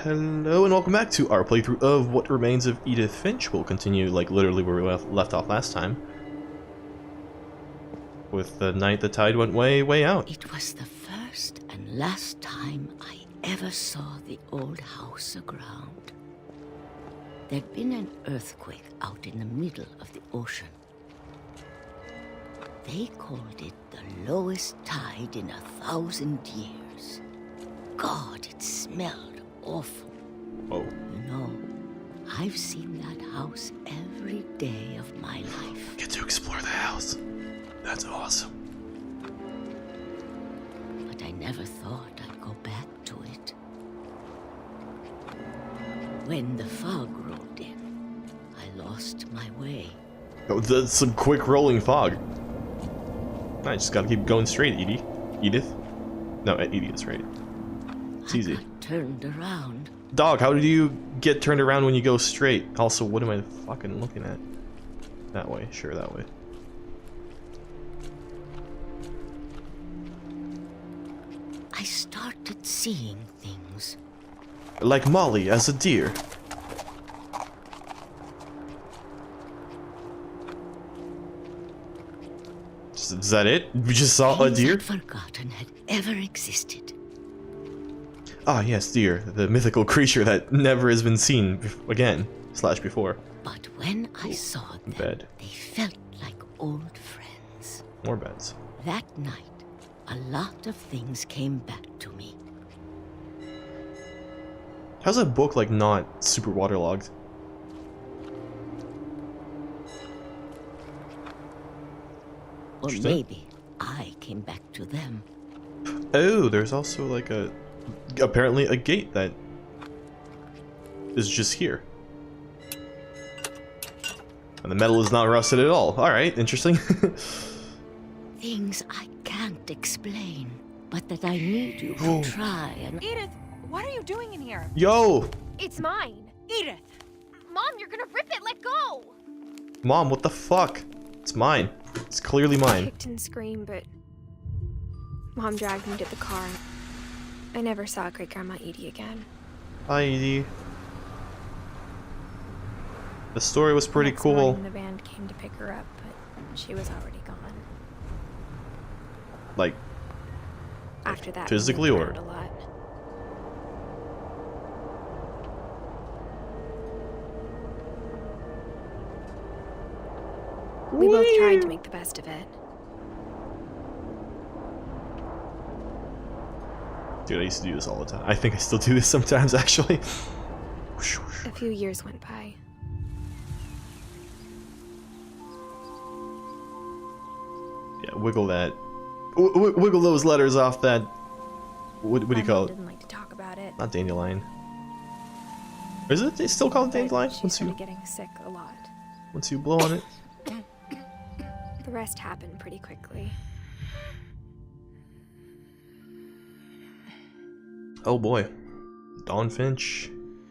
Hello and welcome back to our playthrough of What Remains of Edith Finch. We'll continue like literally where we left off last time. With the night the tide went way out. It was the first and last time I ever saw the old house aground. There'd been an earthquake out in the middle of the ocean. They called it the lowest tide in 1,000 years. God, it smelled awful. Whoa. You know, I've seen that house every day of my life. Get to explore the house. That's awesome. But I never thought I'd go back to it. When the fog rolled in, I lost my way. Oh, that's some quick rolling fog. I just gotta keep going straight, Edie. Edith? No, Edie is right. It's easy. I got turned around. Dog, how do you get turned around when you go straight? Also, what am I fucking looking at? That way, sure, that way. I started seeing things. Like Molly as a deer. Is that it? We just saw a Things deer? I'd forgotten had ever existed. Ah, yes, deer. The mythical creature that never has been seen again, / before. But when I saw them, Bed. they felt like old friends. More beds. That night, a lot of things came back to me. How's that book, like, not super waterlogged? Or Interesting. maybe I came back to them. Oh, there's also, like, apparently a gate that is just here. And the metal is not rusted at all. Alright, interesting. Things I can't explain, but that I need you Whoa. to try and... Edith, what are you doing in here? Yo! It's mine. Edith! Mom, you're gonna rip it! Let go! Mom, what the fuck? It's mine. It's clearly I mine. kicked and screamed, but Mom dragged me to the car. I never saw Great Grandma Edie again. Hi, Edie. The story was pretty Next cool. morning, the band came to pick her up, but she was already gone. Like, After that, physically we moved or- around a lot. We both tried to make the best of it. dude, I used to do this all the time. I think I still do this sometimes, actually. Whoosh, whoosh. A few years went by. Yeah, wiggle that. Wiggle those letters off that. What do you My call mom it? didn't like to talk about it. Not dandelion. Or is it? They still call it but dandelion she once started you getting sick a lot. blow on it. The rest happened pretty quickly. Oh boy, Dawn Finch.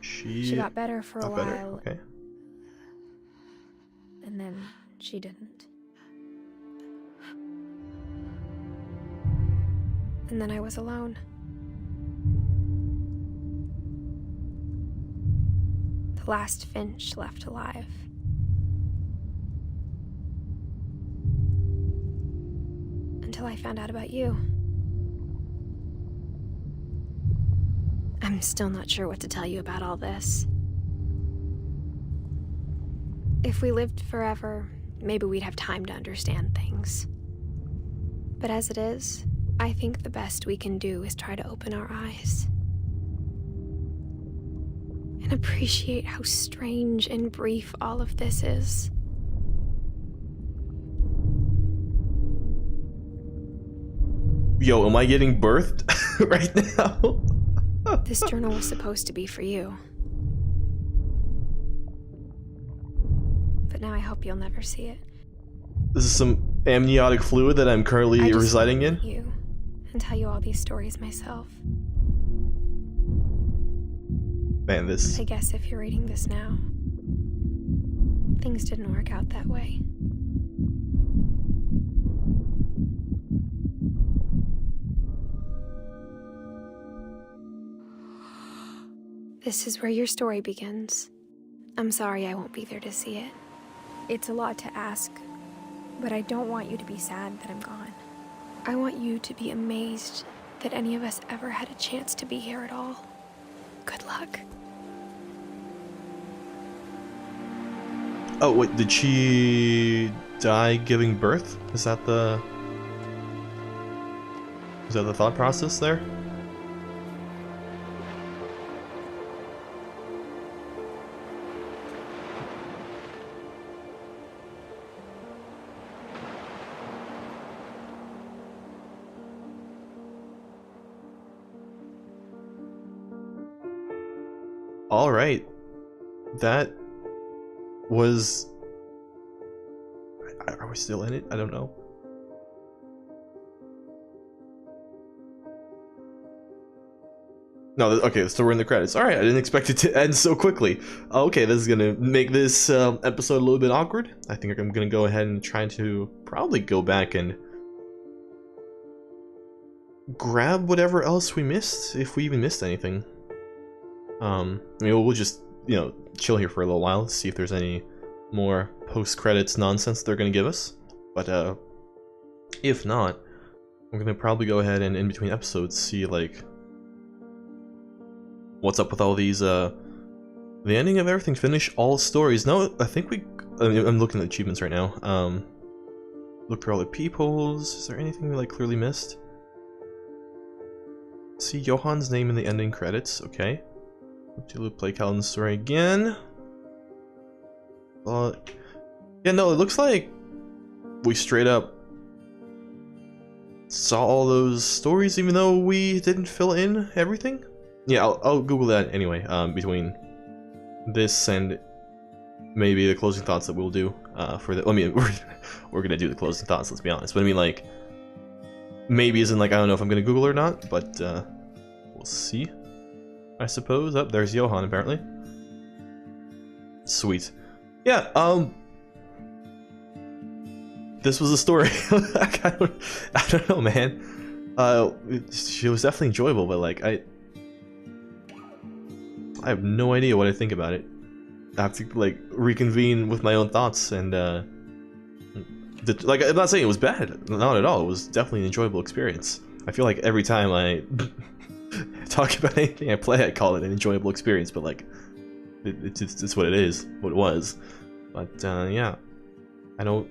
She got better for a got while, better. Okay. and then she didn't. And then I was alone. The last Finch left alive. Until I found out about you. I'm still not sure what to tell you about all this. If we lived forever, maybe we'd have time to understand things. But as it is, I think the best we can do is try to open our eyes. And appreciate how strange and brief all of this is. Yo, am I getting birthed right now? This journal was supposed to be for you. But now I hope you'll never see it. This is some amniotic fluid that I'm currently I just residing wanna in. meet you and tell you all these stories myself. Man, this. I guess if you're reading this now, things didn't work out that way. This is where your story begins. I'm sorry I won't be there to see it. It's a lot to ask, but I don't want you to be sad that I'm gone. I want you to be amazed that any of us ever had a chance to be here at all. Good luck. Oh, wait, did she die giving birth? Is that the thought process there? All right, that was. Are we still in it? I don't know. No, okay, so we're in the credits. All right, I didn't expect it to end so quickly. Okay, this is gonna make this episode a little bit awkward. I think I'm gonna go ahead and try to probably go back and grab whatever else we missed, if we even missed anything. I mean, we'll just, you know, chill here for a little while, see if there's any more post-credits nonsense they're gonna give us. But if not, I'm gonna probably go ahead and in between episodes see like what's up with all these the ending of everything, finish all stories. No, I think I'm looking at achievements right now. Look through all the peoples. Is there anything we like clearly missed? See Johan's name in the ending credits. Okay. To play Calvin's story again. Yeah, no, it looks like we straight up saw all those stories, even though we didn't fill in everything. Yeah, I'll Google that anyway. Between this and maybe the closing thoughts that we'll do for the. I mean, we're gonna do the closing thoughts. Let's be honest. But I mean, like, maybe isn't like I don't know if I'm gonna Google or not, but we'll see. I suppose. Oh, there's Johan apparently. Sweet. Yeah, this was a story. I don't know, man. She was definitely enjoyable, but like I have no idea what I think about it. I have to like reconvene with my own thoughts and like I'm not saying it was bad, not at all. It was definitely an enjoyable experience. I feel like every time I talk about anything I play, I call it an enjoyable experience, but like it's what it is, what it was. But yeah, I don't.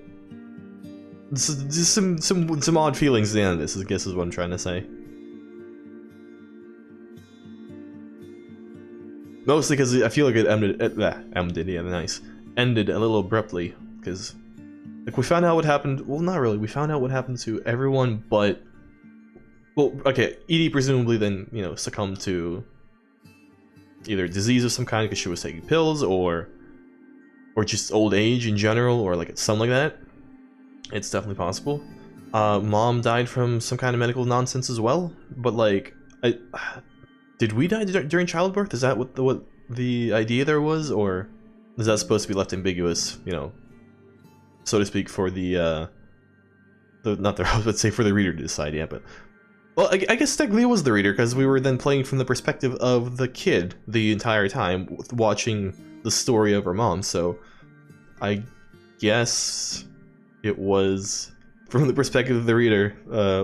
This is just some odd feelings at the end of this, I guess is what I'm trying to say. Mostly because I feel like it ended a little abruptly, because like we found out what happened. Well, not really. We found out what happened to everyone, but well, okay. Edie presumably then, you know, succumbed to either disease of some kind because she was taking pills, or just old age in general, or like something like that. It's definitely possible. Mom died from some kind of medical nonsense as well, but like, did we die during childbirth? Is that what the idea there was, or is that supposed to be left ambiguous, you know, so to speak, for I was about to say for the reader to decide, yeah, but well, I guess technically it was the reader, because we were then playing from the perspective of the kid the entire time, watching the story of her mom, so I guess it was from the perspective of the reader,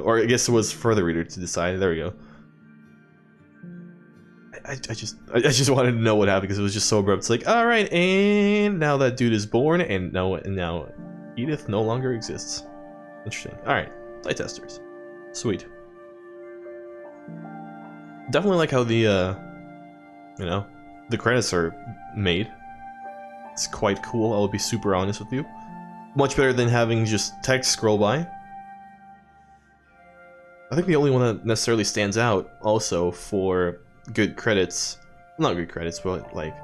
or I guess it was for the reader to decide. There we go. I just wanted to know what happened because it was just so abrupt. It's like, all right, and now that dude is born, and now Edith no longer exists. Interesting. All right, site testers, sweet. Definitely like how the you know, the credits are made. It's quite cool. I'll be super honest with you. Much better than having just text scroll by. I think the only one that necessarily stands out also for good credits, not good credits, but like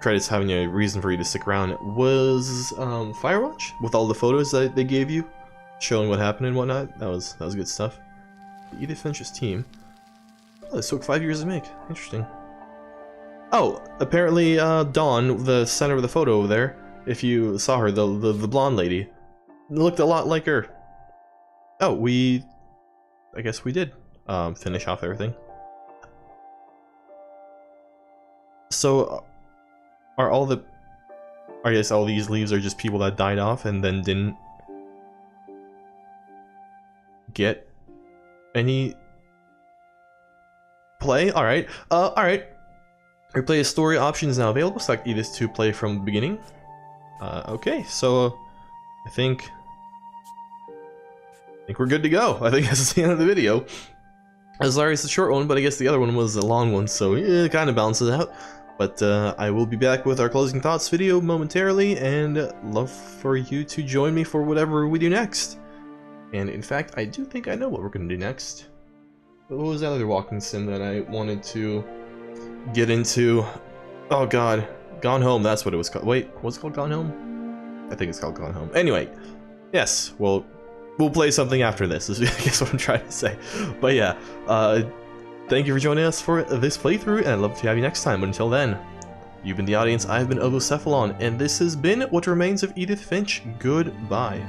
credits having a reason for you to stick around, was Firewatch, with all the photos that they gave you showing what happened and whatnot. That was good stuff. Edith Finch's team. Oh, this took 5 years to make. Interesting. Oh, apparently Dawn, the center of the photo over there, if you saw her, the blonde lady, looked a lot like her. Oh, I guess we did finish off everything. So, are all the... I guess all these leaves are just people that died off and then didn't get any play? Alright. Alright. Replay a story option is now available. Select Edith to play from the beginning. Okay, so I think we're good to go. I think that's the end of the video. Sorry, it's a short one, but I guess the other one was a long one, so it kind of balances out. But I will be back with our closing thoughts video momentarily, and love for you to join me for whatever we do next. And in fact, I do think I know what we're going to do next. But what was that other walking sim that I wanted to get into? Oh god, Gone Home, that's what it was called. Wait, what's it called? Gone Home? I think it's called Gone Home. Anyway, yes, well, we'll play something after this, is I guess what I'm trying to say. But yeah, thank you for joining us for this playthrough, and I'd love to have you next time. But until then, you've been the audience, I've been OvoCephalon, and this has been What Remains of Edith Finch. Goodbye.